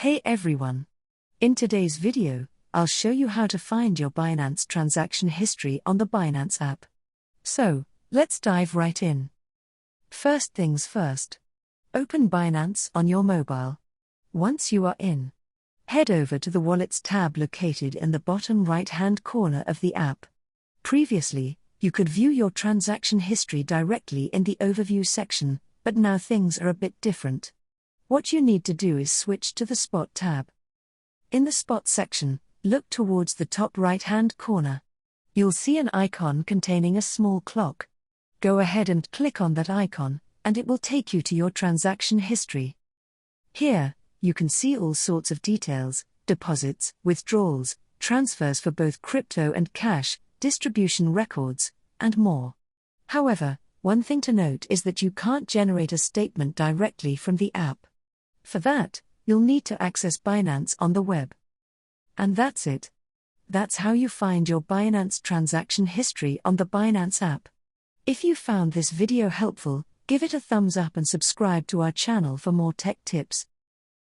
Hey everyone! In today's video, I'll show you how to find your Binance transaction history on the Binance app. So, let's dive right in. First things first. Open Binance on your mobile. Once you are in, head over to the Wallets tab located in the bottom right-hand corner of the app. Previously, you could view your transaction history directly in the Overview section, but now things are a bit different. What you need to do is switch to the Spot tab. In the Spot section, look towards the top right-hand corner. You'll see an icon containing a small clock. Go ahead and click on that icon, and it will take you to your transaction history. Here, you can see all sorts of details: deposits, withdrawals, transfers for both crypto and cash, distribution records, and more. However, one thing to note is that you can't generate a statement directly from the app. For that, you'll need to access Binance on the web. And that's it. That's how you find your Binance transaction history on the Binance app. If you found this video helpful, give it a thumbs up and subscribe to our channel for more tech tips.